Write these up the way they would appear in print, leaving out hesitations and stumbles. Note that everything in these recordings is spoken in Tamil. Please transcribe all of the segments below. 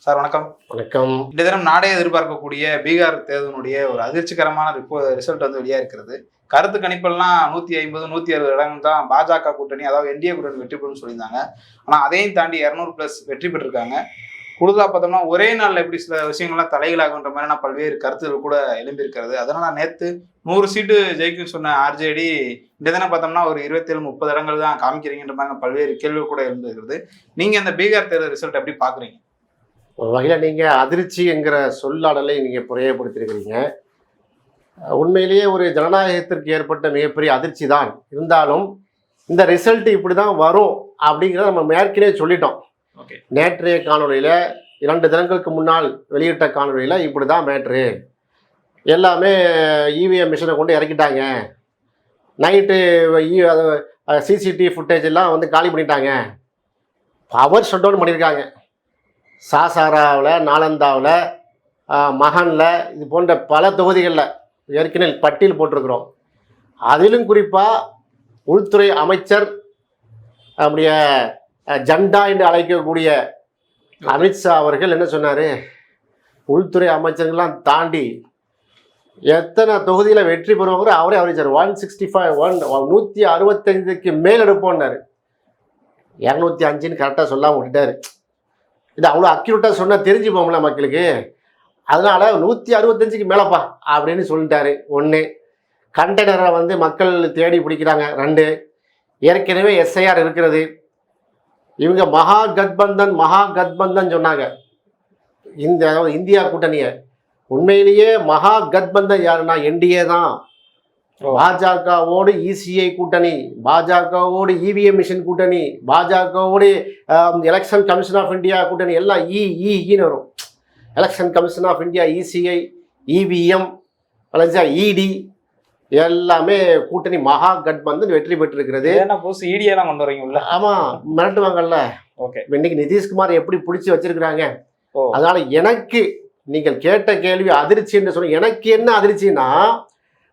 சார் வணக்கம். வணக்கம். இந்த தினம் நாடே எதிர்பார்க்கக்கூடிய பீகார் தேர்தலுடைய ஒரு அதிர்ச்சிகரமான ரிசல்ட் வந்து வெளியா இருக்கிறது. கருத்து கணிப்பெல்லாம் 150 160 இடங்கள் தான் பாஜக கூட்டணி, அதாவது என்டிஏ கூட்டணி வெற்றி பெறும்னு சொல்லியிருந்தாங்க. ஆனா அதையும் தாண்டி 200+ வெற்றி பெற்றிருக்காங்க. கூடுதலா பார்த்தோம்னா ஒரே நாள்ல எப்படி சில விஷயங்கள்லாம் தலைகளாகுன்ற மாதிரியான பல்வேறு கருத்துகள் கூட எழும்பியிருக்கிறது. அதனால நேத்து 100 சீட்டு ஜெயிக்கும் சொன்ன ஆர்ஜேடி இந்த தினம் பார்த்தோம்னா ஒரு 27-30 இடங்கள் தான் காமிக்கிறீங்கன்ற மாதிரி பல்வேறு கேள்விகள் கூட எழுந்திருக்கிறது. நீங்க இந்த பீகார் தேர்தல் ரிசல்ட் எப்படி பாக்குறீங்க? ஒரு வகையில் நீங்கள் அதிர்ச்சிங்கிற சொல்லாடலை நீங்கள் பிரயோகப்படுத்தியிருக்கிறீங்க. உண்மையிலேயே ஒரு ஜனநாயகத்திற்கு ஏற்பட்ட மிகப்பெரிய அதிர்ச்சி தான். இருந்தாலும் இந்த ரிசல்ட் இப்படி தான் வரும் அப்படிங்கிறத நம்ம ஏற்கனவே சொல்லிட்டோம். நேற்றைய காணொலியில் 2 தினங்களுக்கு முன்னால் வெளியிட்ட காணொலியில் இப்படி தான் மேட்ரு, எல்லாமே இவிஎம் மிஷினை கொண்டு இறக்கிட்டாங்க, நைட்டு சிசிடிவி ஃபுட்டேஜ் எல்லாம் வந்து காலி பண்ணிட்டாங்க, பவர் ஷட் டவுன் பண்ணியிருக்காங்க. சாசாராவில், நாலந்தாவில், மகானில், இது போன்ற பல தொகுதிகளில் ஏற்கனவே பட்டியல் போட்டிருக்கிறோம். அதிலும் குறிப்பாக உள்துறை அமைச்சர், நம்முடைய ஜண்டா என்று அழைக்கக்கூடிய அமித்ஷா அவர்கள் என்ன சொன்னார், உள்துறை அமைச்சர்கள்லாம் தாண்டி எத்தனை தொகுதியில் வெற்றி பெறுவாங்கிற அவரே அறிவிச்சார். 165க்கு மேல் எடுப்போம்னாரு. 205ன்னு கரெக்டாக சொல்லாமல் விட்டுட்டார். இது அவ்வளோ அக்யூரேட்டாக சொன்னால் தெரிஞ்சு போகல மக்களுக்கு. அதனால் 165க்கு மேலேப்பா அப்படின்னு சொல்லிட்டாரு. 1 கண்டெய்னரை வந்து மக்கள் தேடி பிடிக்கிறாங்க. 2 ஏற்கனவே எஸ்ஐஆர் இருக்கிறது. இவங்க மகா கத்பந்தன் சொன்னாங்க. அதாவது இந்தியா கூட்டணியை. உண்மையிலேயே மகா கத்பந்தன் யாருன்னா என்டிஏ தான். பாஜகவோடு இசிஐ கூட்டணி, பாஜகவோடு இவிஎம் மிஷின் கூட்டணி, பாஜகவோடு எலெக்ஷன் கமிஷன் ஆஃப் இந்தியா கூட்டணி, எல்லாம் இன்னு வரும். Election commission of India, ECI, EVM, ED எல்லாமே கூட்டணி மகா கட்பந்தன் வெற்றி பெற்றிருக்கிறது. இடியெல்லாம் கொண்டு வரீங்களா? ஆமாம், மிரட்டுவாங்கல்ல. ஓகே, இன்னைக்கு நிதிஷ்குமார் எப்படி பிடிச்சி வச்சிருக்கிறாங்க. அதனால எனக்கு நீங்கள் கேட்ட கேள்வி அதிர்ச்சி என்று சொன்ன, எனக்கு என்ன அதிர்ச்சின்னா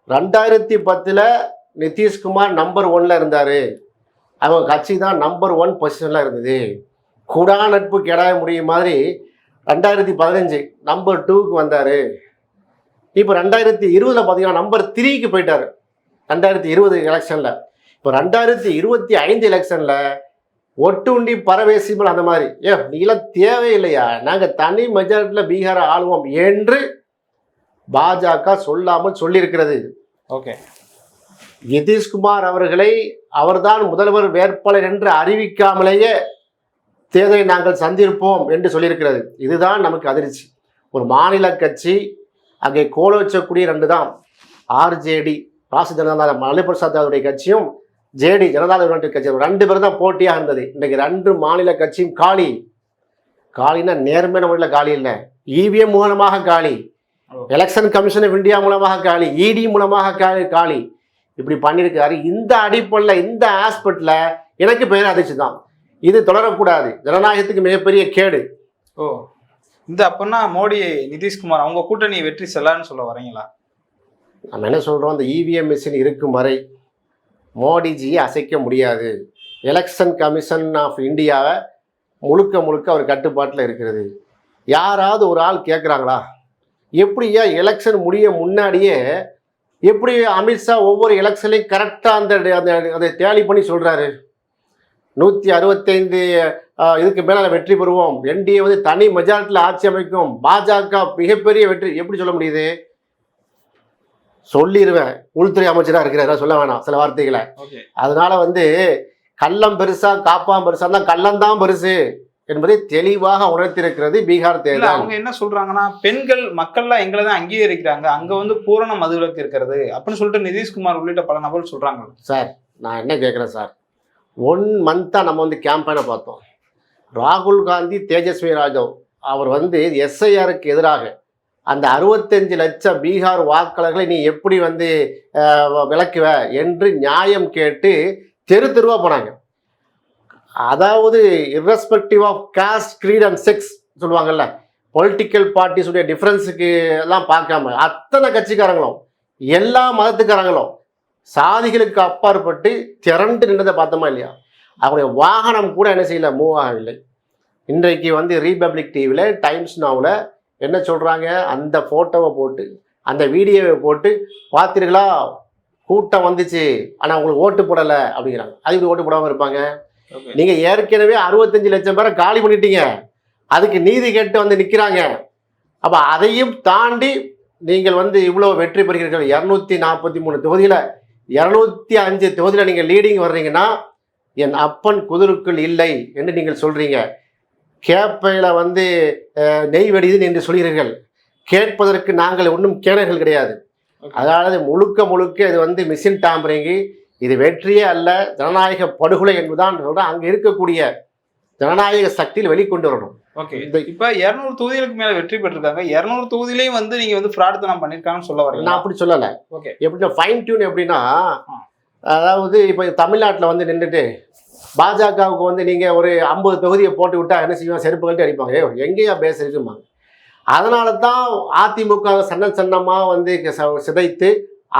2010 நிதிஷ்குமார் நம்பர் 1ல் இருந்தார். அவங்க கட்சி தான் நம்பர் 1 பொசிஷனில் இருந்தது. குடா நட்பு கெடாய முடியும் மாதிரி 2015 நம்பர் 2க்கு வந்தார். இப்போ 2020 பார்த்தீங்கன்னா நம்பர் 3க்கு போயிட்டார். 2020 எலெக்ஷனில். இப்போ 2025 எலெக்ஷனில் ஒட்டுண்டி பரவேசிமல் அந்த மாதிரி நீலாம் தேவையில்லையா, நாங்கள் தனி மெஜாரிட்டியில் பீகாரை ஆளுவோம் என்று பாஜக சொல்லாமல் சொல்லியிருக்கிறது. ஓகே, நிதிஷ்குமார் அவர்களை அவர்தான் முதல்வர் வேட்பாளர் என்று அறிவிக்காமலேயே தேர்தலை நாங்கள் சந்திருப்போம் என்று சொல்லியிருக்கிறது. இதுதான் நமக்கு அதிர்ச்சி. ஒரு மாநில கட்சி அங்கே கோல வச்சக்கூடிய 2 தான், ஆர்ஜேடி ராஷ்டிரிய ஜனதா தள் லாலு பிரசாத் யாதவுடைய கட்சியும் ஜேடி ஜனதாதள் யுனைடெட் கட்சியும் 2 பேரும் தான் போட்டியாக இருந்தது. இன்றைக்கு 2 மாநில கட்சியும் காலினா நேர்மையான முறையில் காலி இல்லை, இவிஎம் மூலமாக காலி, எலெக்ஷன் கமிஷன் ஆஃப் இந்தியா மூலமாக காலி, இடி மூலமாக காலி, இப்படி பண்ணியிருக்காரு. இந்த அடிப்படையில் இந்த ஆஸ்பெக்டில் எனக்கு பெயர் அதிர்ச்சி தான். இது தொடரக்கூடாது, ஜனநாயகத்துக்கு மிகப்பெரிய கேடு. இந்த அப்பன்னா மோடி நிதிஷ்குமார் அவங்க கூட்டணி வெற்றி செல்லான்னு சொல்ல வரீங்களா? நம்ம என்ன சொல்கிறோம், அந்த இவிஎம் மிஷின் இருக்கும் வரை மோடிஜியை அசைக்க முடியாது. எலெக்ஷன் கமிஷன் ஆஃப் இந்தியாவை முழுக்க அவர் கட்டுப்பாட்டில் இருக்கிறது. யாராவது ஒரு ஆள் கேட்குறாங்களா, எப்படியா எலெக்ஷன் முடிய முன்னாடியே எப்படி அமித்ஷா ஒவ்வொரு எலெக்ஷன்லையும் கரெக்டாக அதை டேலி பண்ணி சொல்கிறாரு, 165 இதுக்கு மேலே வெற்றி பெறுவோம், என்டிஏ வந்து தனி மெஜாரிட்டியில் ஆட்சி அமைக்கும், பாஜக மிகப்பெரிய வெற்றி, எப்படி சொல்ல முடியுது? சொல்லிடுவேன், உள்துறை அமைச்சராக இருக்கிறாரா, சொல்ல வேணாம் சில வார்த்தைகளை. அதனால வந்து கள்ளம் பெருசா காப்பாம் பெருசா தான், கள்ளம்தான் பெருசு என்பதை தெளிவாக உணர்த்திருக்கிறது பீகார் தேர்தல். அவங்க என்ன சொல்றாங்கன்னா, பெண்கள் மக்கள்லாம் எங்களை தான் அங்கீகரிக்கிறாங்க, அங்க வந்து பூரண மதுவிலக்கு இருக்கிறது அப்படின்னு சொல்லிட்டு நிதிஷ்குமார் உள்ளிட்ட பல நபர்கள் சொல்றாங்க. சார் நான் என்ன கேட்குறேன் சார், 1 மந்த்தாக நம்ம வந்து கேம்பெயினை பார்த்தோம். ராகுல் காந்தி, தேஜஸ்வி யாதவ் அவர் வந்து எஸ்ஐஆருக்கு எதிராக அந்த 65 லட்சம் பீகார் வாக்காளர்களை நீ எப்படி வந்து விளக்குவ என்று நியாயம் கேட்டு தெருவா போனாங்க. அதாவது irrespective of caste, creed and sex சொல்லுவாங்கல்ல, பொலிட்டிக்கல் பார்ட்டிஸுடைய டிஃப்ரென்ஸுக்கு எல்லாம் பார்க்காம அத்தனை கட்சிக்காரங்களும் எல்லா மதத்துக்காரங்களும் சாதிகளுக்கு அப்பாற்பட்டு திரண்டு நின்றதை பார்த்தோமா இல்லையா? அவருடைய வாகனம் கூட என்ன செய்யல, மூவ் ஆகவில்லை. இன்றைக்கு வந்து ரீபப்ளிக் டிவியில் டைம்ஸ் நவுவில் என்ன சொல்கிறாங்க, அந்த ஃபோட்டோவை போட்டு அந்த வீடியோவை போட்டு பார்த்தீர்களா கூட்டம் வந்துச்சு ஆனால் உங்களுக்கு ஓட்டு போடலை அப்படிங்கிறாங்க. அதுக்கு ஓட்டு போடாமல் இருப்பாங்க? நீங்கள் ஏற்கனவே 65 லட்சம் பேரை காலி பண்ணிட்டீங்க, அதுக்கு நீதி கேட்டு வந்து நிற்கிறாங்க. அப்போ அதையும் தாண்டி நீங்கள் வந்து இவ்வளோ வெற்றி பெறுகிறீர்கள். 243 தொகுதியில் 205 தொகுதியில் நீங்கள் லீடிங் வர்றீங்கன்னா என் அப்பன் குதிருக்குள் இல்லை என்று நீங்கள் சொல்கிறீங்க. கேப்பையில் வந்து நெய் வெடியுதுன்னு என்று சொல்கிறீர்கள். கேட்பதற்கு நாங்கள் ஒன்றும் கேடர்கள் கிடையாது. அதாவது முழுக்க முழுக்க இது வந்து மிஷின் டாம்பரிங்கு, இது வெற்றியே அல்ல, ஜனநாயக படுகொலை என்பதுதான் சொல்கிறேன். அங்கே இருக்கக்கூடிய ஜனநாயக சக்தியில் வெளிக்கொண்டு வரணும். ஓகே, இப்போ 200 தொகுதிகளுக்கு மேலே வெற்றி பெற்றிருக்காங்க. 200 தொகுதியிலையும் வந்து நீங்கள் வந்து ஃப்ராட்தனம் பண்ணியிருக்காங்கன்னு சொல்ல வரீங்க? நான் அப்படி சொல்லலை. ஓகே, எப்படின்னா ஃபைன் டியூன் எப்படின்னா, அதாவது இப்போ தமிழ்நாட்டில் வந்து நின்றுட்டு பாஜகவுக்கு வந்து நீங்கள் ஒரு 50 தொகுதியை போட்டு விட்டால் என்ன செய்வாங்க, செருப்பு கழட்டி அடிப்பாங்க. எங்கேயா பேசுறதுமாங்க. அதனால தான் அதிமுக சன்னமாக வந்து சிதைத்து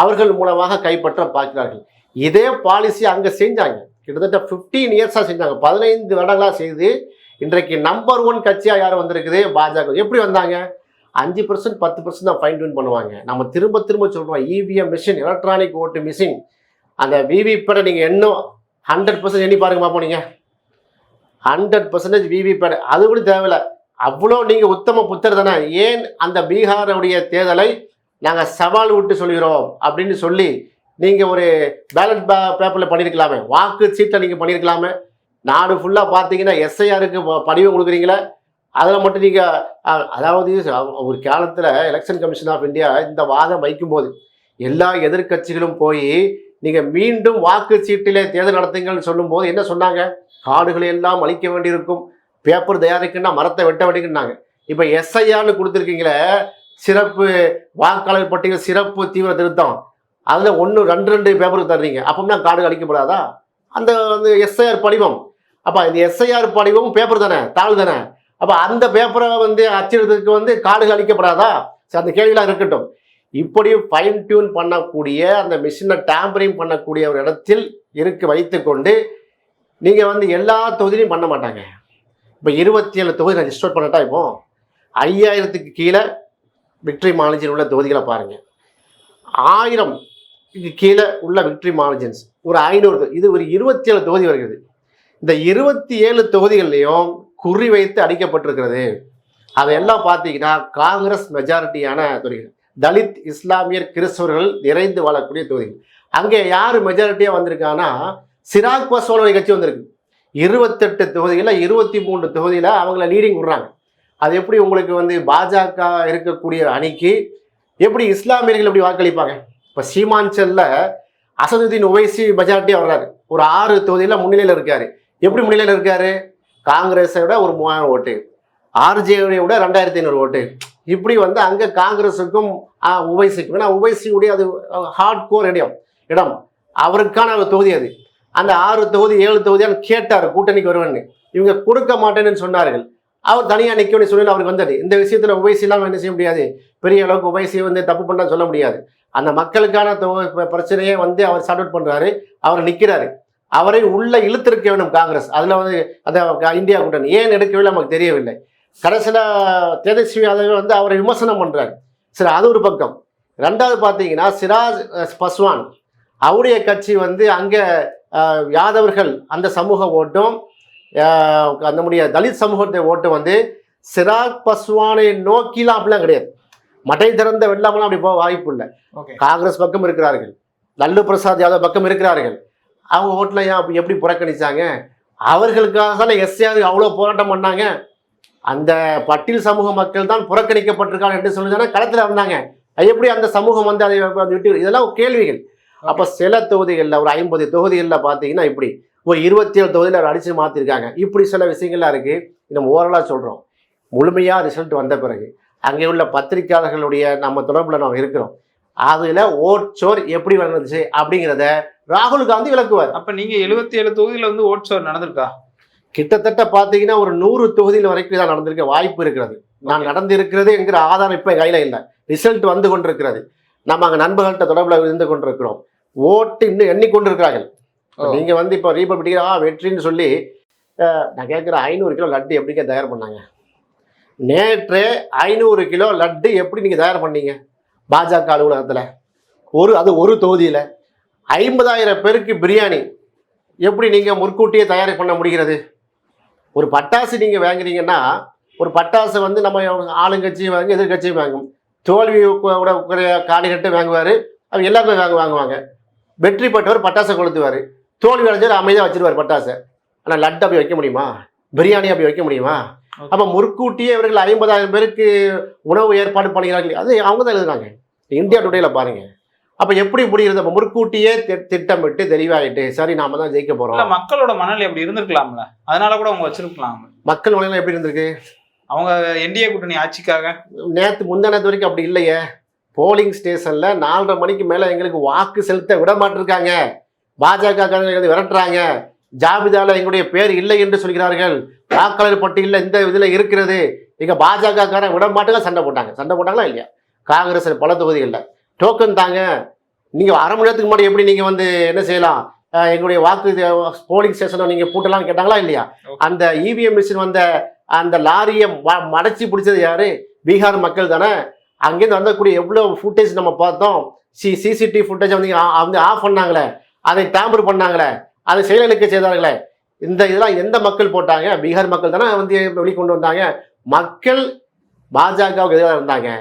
அவர்கள் மூலமாக கைப்பற்ற பார்க்கிறார்கள். இதே பாலிசி அங்கே செஞ்சாங்க. கிட்டத்தட்ட 15 இயர்ஸாக செஞ்சாங்க. 15 வருடங்களாக செய்து இன்றைக்கு நம்பர் 1 கட்சியாக யாரும் வந்திருக்குது பாஜக. எப்படி வந்தாங்க? 5% 10% தான் ஃபைன் டியூன் பண்ணுவாங்க. நம்ம திரும்ப திரும்ப சொல்கிறோம், இவிஎம் மிஷின், எலக்ட்ரானிக் ஓட்டு மிஷின், அந்த விவிபேடை நீங்கள் இன்னும் 100% எண்ணி பாருங்க பார்ப்போம். நீங்கள் 100% விவிபேட் அது கூட தேவையில்லை. அவ்வளோ நீங்கள் உத்தம புத்தர் தானே. ஏன் அந்த பீகாருடைய தேர்தலை நாங்கள் சவால் விட்டு சொல்கிறோம் அப்படின்னு சொல்லி நீங்கள் ஒரு பேலட் பேப்பரில் பண்ணியிருக்கலாமே, வாக்கு சீட்டை நீங்கள் பண்ணியிருக்கலாமே. நாடு ஃபுல்லாக பார்த்தீங்கன்னா எஸ்ஐஆருக்கு படிவம் கொடுக்குறீங்களே, அதில் மட்டும் நீங்கள் அதாவது ஒரு காலத்தில் எலெக்ஷன் கமிஷன் ஆஃப் இந்தியா இந்த வாதம் வைக்கும்போது எல்லா எதிர்கட்சிகளும் போய் நீங்கள் மீண்டும் வாக்கு சீட்டிலே தேர்தல் நடத்துங்கள்னு சொல்லும்போது என்ன சொன்னாங்க? காடுகளை எல்லாம் அழிக்க வேண்டியிருக்கும், பேப்பர் தயாரிக்குன்னா மரத்தை வெட்ட வேண்டியிருந்தாங்க. இப்போ எஸ்ஐஆர்னு கொடுத்துருக்கீங்களே, சிறப்பு வாக்காளர் பட்டியல் சிறப்பு தீவிர திருத்தம், அதில் 1 2 பேப்பருக்கு தர்றீங்க. அப்போம்னா காடுகள் அழிக்கப்படாதா? அந்த எஸ்ஐஆர் படிவம், அப்போ இந்த எஸ்ஐஆர் படிவம் பேப்பர் தானே, தாள் தானே. அப்போ அந்த பேப்பரை வந்து அச்சிடுறதுக்கு வந்து காடுகள் அழிக்கப்படாதா? சரி, அந்த கேள்வியெலாம் இருக்கட்டும். இப்படி ஃபைன் டியூன் பண்ணக்கூடிய அந்த மிஷினை டேம்பரிங் பண்ணக்கூடிய ஒரு இடத்தில் வைத்துக்கொண்டு நீங்கள் வந்து எல்லா தொகுதியிலையும் பண்ண மாட்டாங்க. இப்போ 27 தொகுதி நான் லிஸ்ட் அவுட் பண்ணட்டா, இப்போ 5000க்கு கீழே விக்டரி மார்ஜின் உள்ள தொகுதிகளை பாருங்கள். 1000க்கு கீழே உள்ள விக்டரி மார்ஜின்ஸ் ஒரு 500, இது ஒரு 27 தொகுதி வருகிறது. இந்த 27 தொகுதிகள்லையும் குறி வைத்து அடிக்கப்பட்டிருக்கிறது. அதையெல்லாம் பார்த்தீங்கன்னா காங்கிரஸ் மெஜாரிட்டியான தொகுதிகள், தலித், இஸ்லாமியர், கிறிஸ்தவர்கள் நிறைந்து வாழக்கூடிய தொகுதிகள். அங்கே யார் மெஜாரிட்டியாக வந்திருக்காங்கன்னா சிராக் பாஸ்வானுடைய கட்சி வந்திருக்கு. 28 தொகுதிகளில் 23 தொகுதியில் அவங்கள லீடிங் விடுறாங்க. அது எப்படி உங்களுக்கு வந்து பாஜக இருக்கக்கூடிய அணிக்கு எப்படி இஸ்லாமியர்கள் எப்படி வாக்களிப்பாங்க? இப்போ சீமாஞ்சலில் அசதுதீன் ஒவைசி மெஜாரிட்டியாக வர்றாரு, ஒரு 6 தொகுதியில் முன்னிலையில் இருக்கார். எப்படி முன்னிலையில் இருக்கார்? காங்கிரஸை விட ஒரு 3000 ஓட்டு, ஆர்ஜேயை விட 2500 ஓட்டு. இப்படி வந்து அங்கே காங்கிரஸுக்கும் உவைசிக்கும், ஏன்னா உவைசியுடைய அது ஹார்ட் கோர் இடம், அவருக்கான ஒரு தொகுதி அது. அந்த 6 தொகுதி 7 தொகுதியான்னு கேட்டார் கூட்டணிக்கு வருவேன்னு. இவங்க கொடுக்க மாட்டேன்னு சொன்னார்கள். அவர் தனியாக நிற்கணும்னு சொல்லி அவருக்கு வந்தது. இந்த விஷயத்தில் உவைசிலாம் என்ன செய்ய முடியாது, பெரிய அளவுக்கு உவைசியை வந்து தப்பு பண்ண சொல்ல முடியாது. அந்த மக்களுக்கான பிரச்சனையை வந்து அவர் சார்ட் அவுட் பண்ணுறாரு, அவர் நிற்கிறாரு. அவரை உள்ள இழுத்திருக்க வேண்டும் காங்கிரஸ். அதில் வந்து அந்த இந்தியா கூட்டணி ஏன் எடுக்கவில்லை நமக்கு தெரியவில்லை. கடைசியில் தேஜஸ்வி யாதவ் வந்து அவரை விமர்சனம் பண்ணுறாரு. சரி, அது ஒரு பக்கம். ரெண்டாவது பார்த்தீங்கன்னா சிராஜ் பஸ்வான் அவருடைய கட்சி வந்து அங்கே யாதவர்கள் அந்த சமூக ஓட்டும் நம்முடைய தலித் சமூகத்தை ஓட்டும் வந்து சிராஜ் பஸ்வானை நோக்கிலாம் அப்படிலாம் கிடையாது. மட்டை திறந்த வெள்ளாமலாம் அப்படி போக வாய்ப்பு இல்லை. காங்கிரஸ் பக்கம் இருக்கிறார்கள், லல்லு பிரசாத் யாதவ் பக்கம் இருக்கிறார்கள். அவங்க ஓட்டில் ஏன் எப்படி புறக்கணிச்சாங்க? அவர்களுக்காக தான் எஸ்ஆர் அவ்வளோ போராட்டம் பண்ணாங்க. அந்த பட்டியல் சமூக மக்கள் தான் புறக்கணிக்கப்பட்டிருக்காங்க என்று சொல்லிதானே களத்தில் வந்தாங்க. எப்படி அந்த சமூகம் வந்து அதை விட்டு, இதெல்லாம் கேள்விகள். அப்போ சில தொகுதிகளில் ஒரு 50 தொகுதிகளில் பார்த்தீங்கன்னா இப்படி ஒரு 27 தொகுதியில் அடித்து மாற்றிருக்காங்க. இப்படி சில விஷயங்கள்லாம் இருக்குது. நம்ம ஓரளவு சொல்கிறோம். முழுமையாக ரிசல்ட் வந்த பிறகு அங்கே உள்ள பத்திரிகையாளர்களுடைய நம்ம தொடர்பில் நாம் இருக்கிறோம். அதில் ஓட்சோர் எப்படி நடந்துச்சு அப்படிங்கிறத ராகுல் காந்தி விளக்குவார். அப்போ நீங்கள் 77 தொகுதியில் வந்து ஓட்சோர் நடந்திருக்கா? கிட்டத்தட்ட பார்த்தீங்கன்னா ஒரு 100 தொகுதியில் வரைக்கும் தான் நடந்திருக்க வாய்ப்பு இருக்கிறது. நான் நடந்திருக்கிறது என்கிற ஆதாரம் இப்போ கையில் இல்லை. ரிசல்ட் வந்து கொண்டிருக்கிறது. நம்ம அங்கே நண்பர்கள்ட்ட தொடர்பில் இருந்து கொண்டிருக்கிறோம். ஓட்டு இன்னும் எண்ணிக்கொண்டிருக்கிறார்கள். நீங்கள் வந்து இப்போ ரீபப்ளிக் வெற்றின்னு சொல்லி நான் கேட்குறேன், 500 கிலோ லட்டு எப்படிங்க தயார் பண்ணாங்க? நேற்று 500 கிலோ லட்டு எப்படி நீங்கள் தயார் பண்ணீங்க பாஜக அலுவலகத்தில்? அது ஒரு தொகுதியில் 50,000 பேருக்கு பிரியாணி எப்படி நீங்கள் முற்கூட்டியே தயார் பண்ண முடிகிறது? ஒரு பட்டாசு நீங்கள் வாங்குறீங்கன்னா, ஒரு பட்டாசு வந்து நம்ம ஆளுங்கட்சியும் வாங்கும், எதிர்கட்சியும் வாங்கும். தோல்வி கூட காணிகட்டு வாங்குவார், அவங்க எல்லாருமே வாங்குவாங்க. வெற்றி பெற்றவர் பட்டாசை கொளுத்துவார், தோல்வி அடைஞ்சவர் அமைதியாக வச்சிருவார் பட்டாசை. ஆனால் லட்டு அப்படி வைக்க முடியுமா? பிரியாணி அப்படி வைக்க முடியுமா? அப்போ முற்கூட்டியே இவர்கள் 50,000 பேருக்கு உணவு ஏற்பாடு பண்ணுகிறார்கள். அது அவங்க தான் எழுதுறாங்க, இந்தியா டுடேல பாருங்க. அப்போ எப்படி முடிகிறது? அப்போ முற்கூட்டியே திட்டமிட்டு தெளிவாயிட்டு சரி நாம தான் ஜெயிக்க போறோம். மக்களோட மனநிலை எப்படி இருந்திருக்கலாம்ல, அதனால கூட அவங்க வச்சிருக்கலாம். மக்கள் மனநிலை எப்படி இருந்திருக்கு? அவங்க என்டிஏ கூட்டணி ஆட்சிக்காக முந்தானத்து வரைக்கும் அப்படி இல்லையே. போலிங் ஸ்டேஷன்ல 4:30 மணிக்கு மேல எங்களுக்கு வாக்கு செலுத்த விட மாட்டிருக்காங்க. பாஜக விரட்டுறாங்க. ஜாபிதால எங்களுடைய பேர் இல்லை என்று சொல்கிறார்கள். வாக்காளர் பட்டியலில் இந்த இதுல இருக்கிறது. இங்க பாஜக காரன் விட மாட்டுங்க சண்டை போட்டாங்களா இல்லையா? காங்கிரஸ் பல தொகுதிகளில் டோக்கன் தாங்க. நீங்க அரை மணி நேரத்துக்கு முன்னாடி எப்படி நீங்க வந்து என்ன செய்யலாம், எங்களுடைய வாக்கு போலிங் ஸ்டேஷனை நீங்க பூட்டலாம்னு கேட்டாங்களா இல்லையா? அந்த இவிஎம் மிஷின் வந்த அந்த லாரியை மடச்சி பிடிச்சது யாரு? பீகார் மக்கள் தானே. அங்கேருந்து வந்தக்கூடிய எவ்வளோ ஃபுட்டேஜ் நம்ம பார்த்தோம். சிசிடிவி ஃபுட்டேஜ் வந்து ஆஃப் பண்ணாங்களே, அதை டேம்பர் பண்ணாங்களே, அதை செயலிழக்க செய்தார்களே. இதெல்லாம் எந்த மக்கள் போட்டாங்க? பீகார் மக்கள் தானே வந்து வெளிக்கொண்டு வந்தாங்க. மக்கள் பாஜகவுக்கு எதிராக இருந்தாங்க.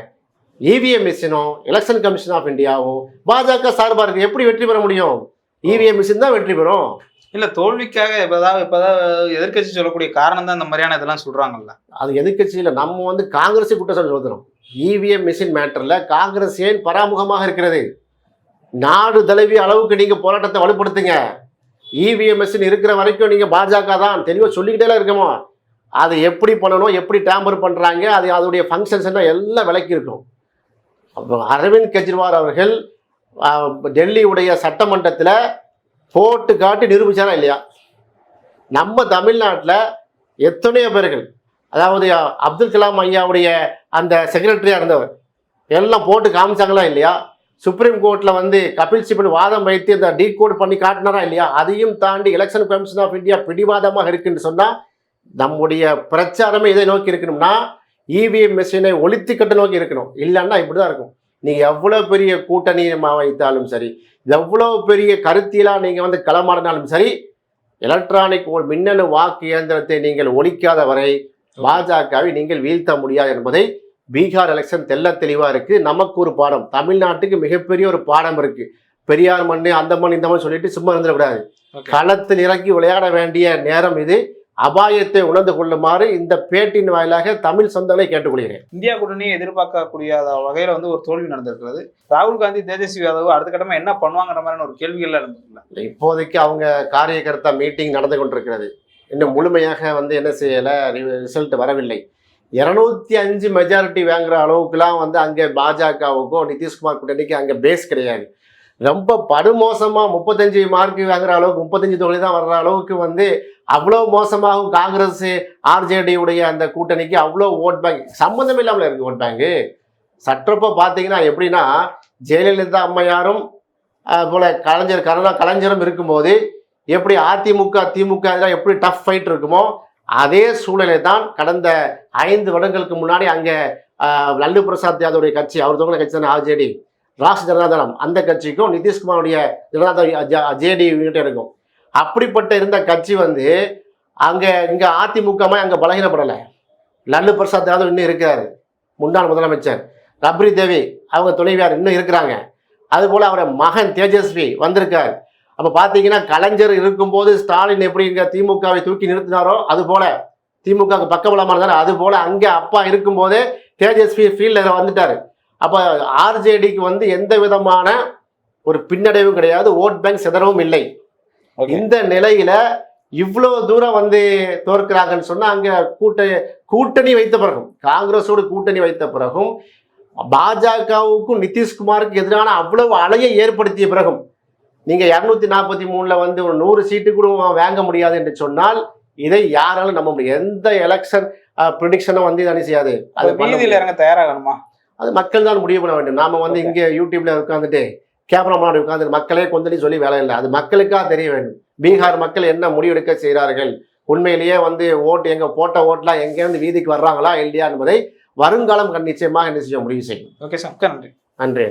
இவிஎம் மிஷினும் எலெக்ஷன் கமிஷன் ஆஃப் இந்தியாவும் பாஜக சார்பாக இருக்கு. எப்படி வெற்றி பெற முடியும்? இவிஎம் மிஷின் தான் வெற்றி பெறும். இல்ல தோல்விக்காக இப்பதான் எதிர்கட்சி சொல்லக்கூடிய காரணம் தான் இந்த மாதிரியான இதெல்லாம் சொல்றாங்கல்ல. அது எதிர்கட்சியில் நம்ம வந்து காங்கிரஸை குற்றச்சாட்டு சொல்றோம். இவிஎம் மிஷின் மேட்டர்ல காங்கிரஸ் ஏன் பராமுகமாக இருக்கிறது? நாடு தழுவிய அளவுக்கு நீங்க போராட்டத்தை வலுப்படுத்துங்க. இவிஎம் மிஷின் இருக்கிற வரைக்கும் நீங்க பாஜக தான் தெளிவாக சொல்லிக்கிட்டே இருக்கோமோ. அது எப்படி பண்ணணும், எப்படி டேம்பர் பண்றாங்க, அதோடைய ஃபங்க்ஷன்ஸ் எல்லாம் விளக்கி இருக்கும். அரவிந்த் கெஜ்ரிவால் அவர்கள் டெல்லியுடைய சட்டமன்றத்தில் போட்டு காட்டி நிரூபிச்சாரா இல்லையா? நம்ம தமிழ்நாட்டில் எத்தனையோ பேர்கள், அதாவது அப்துல் கலாம் ஐயாவுடைய அந்த செக்ரட்டரியாக இருந்தவர் எல்லாம் போட்டு காமிச்சாங்களா இல்லையா? சுப்ரீம் கோர்ட்டில் வந்து கபில் சிபல் வாதம் வைத்து அந்த டீகோட் பண்ணி காட்டினாரா இல்லையா? அதையும் தாண்டி எலெக்ஷன் கமிஷன் ஆஃப் இந்தியா பிடிவாதமாக இருக்குன்னு சொன்னால் நம்முடைய பிரச்சாரமே இதை நோக்கி இருக்கணும்னா இவிஎம் மிஷினை ஒழித்து கட்ட நோக்கி இருக்கணும். இல்லைன்னா இப்படி தான் இருக்கும். நீங்கள் எவ்வளோ பெரிய கூட்டணி வைத்தாலும் சரி, எவ்வளோ பெரிய கருத்தியலாக நீங்கள் வந்து களமாடினாலும் சரி, எலக்ட்ரானிக் மின்னணு வாக்கு இயந்திரத்தை நீங்கள் ஒழிக்காத வரை பாஜகவை நீங்கள் வீழ்த்த முடியாது என்பதை பீகார் எலெக்ஷன் தெல்ல தெளிவாக இருக்குது. நமக்கு ஒரு பாடம், தமிழ்நாட்டுக்கு மிகப்பெரிய ஒரு பாடம் இருக்குது. பெரியார் மண் அந்த மண் இந்த மண் சொல்லிட்டு சும்மா இருந்துடக்கூடாது. களத்தில் இறக்கி விளையாட வேண்டிய நேரம் இது. அபாயத்தை உணர்ந்து கொள்ளுமாறு இந்த பேட்டின் வாயிலாக தமிழ் சொந்தங்களை கேட்டுக்கொள்கிறேன். இந்தியா கூட்டணியை எதிர்பார்க்கக்கூடிய வகையில வந்து ஒரு தோல்வி நடந்திருக்கிறது. ராகுல் காந்தி, தேஜஸ்வி யாதவ் அடுத்த கட்டமா என்ன பண்ணுவாங்கிற மாதிரியான ஒரு கேள்விகள் இருந்ததுல. இப்போதைக்கு அவங்க காரியகர்த்தா மீட்டிங் நடந்து கொண்டிருக்கிறது. இன்னும் முழுமையாக வந்து என்ன செய்யலை, ரிசல்ட் வரவில்லை. 205 மெஜாரிட்டி வாங்குற அளவுக்குலாம் வந்து அங்கே பாஜகவுக்கும் நிதிஷ்குமார் கூட்டணிக்கு அங்கே பேஸ் கிடையாது. ரொம்ப படுமோசமாக 35 மார்க்கு வாங்குற அளவுக்கு, 35 தொகுதி தான் வர்ற அளவுக்கு வந்து அவ்வளோ மோசமாகும். காங்கிரஸ் ஆர்ஜேடி உடைய அந்த கூட்டணிக்கு அவ்வளோ ஓட் பேங்க் சம்மந்தம் இல்லாமல் இருக்குது. ஓட் பேங்கு சற்றப்போ பார்த்தீங்கன்னா எப்படின்னா, ஜெயலலிதா அம்மையாரும் போல கலைஞரும் இருக்கும்போது எப்படி அதிமுக திமுக இதெல்லாம் எப்படி டஃப் ஃபைட் இருக்குமோ அதே சூழ்நிலை தான் கடந்த 5 வருடங்களுக்கு முன்னாடி அங்கே லல்லு பிரசாத் யாதவுடைய கட்சி, அவர் தோங்கின கட்சி தானே ஆர்ஜேடி, ராஷ்டிரிய ஜனதாதளம், அந்த கட்சிக்கும் நிதிஷ்குமாருடைய ஜேடி யூனிட் இருக்கும். அப்படிப்பட்ட இருந்த கட்சி வந்து இங்கே அதிமுக அங்கே பலகீனப்படலை. லல்லு பிரசாத் யாதவ் இன்னும் இருக்கிறாரு, முன்னாள் முதலமைச்சர். ரப்ரி தேவி அவங்க துணைவியார் இன்னும் இருக்கிறாங்க. அதுபோல் அவரை மகன் தேஜஸ்வி வந்திருக்கார். அப்போ பார்த்தீங்கன்னா கலைஞர் இருக்கும்போது ஸ்டாலின் எப்படி இங்கே திமுகவை தூக்கி நிறுத்தினாரோ அதுபோல் திமுக பக்கபலமாக இருந்தாலும் அதுபோல் அங்கே அப்பா இருக்கும்போதே தேஜஸ்வி ஃபீல்டில் வந்துட்டார். அப்போ ஆர்ஜேடிக்கு வந்து எந்த விதமான ஒரு பின்னடைவும் கிடையாது, ஓட் பேங்க் சிதறவும் இல்லை. இந்த நிலையில இவ்வளோ தூரம் வந்து தோற்கிறாங்கன்னு சொன்னால் அங்கே கூட்டணி வைத்த பிறகும், காங்கிரஸோடு கூட்டணி வைத்த பிறகும், பாஜகவுக்கும் நிதிஷ்குமாருக்கு எதிரான அவ்வளவு அலையை ஏற்படுத்திய பிறகும் நீங்கள் 243 வந்து ஒரு 100 சீட்டு கூட வாங்க முடியாது என்று சொன்னால் இதை யாராலும் நம்ப முடியாது. எந்த எலெக்ஷன் ப்ரிடிக்ஷனும் வந்து இதை செய்யாது. அது வீதியில் இறங்க தயாராகணுமா? அது மக்கள் தான் முடிவு பண்ண வேண்டும். நாம வந்து இங்கே யூடியூப்ல உட்காந்துட்டு கேமரா முன்னாடி உட்காந்து மக்களே கொந்தளி சொல்லி வேலை இல்லை. அது மக்களுக்காக தெரிய வேண்டும். பீகார் மக்கள் என்ன முடிவெடுக்க செய்கிறார்கள், உண்மையிலேயே வந்து ஓட்டு எங்க போட்ட ஓட்டுலாம் எங்கேருந்து வீதிக்கு வர்றாங்களா இல்லையா என்பதை வருங்காலம் நிச்சயமாக என்ன செய்ய முடிவு செய்யும். ஓகே சார், நன்றி. நன்றி.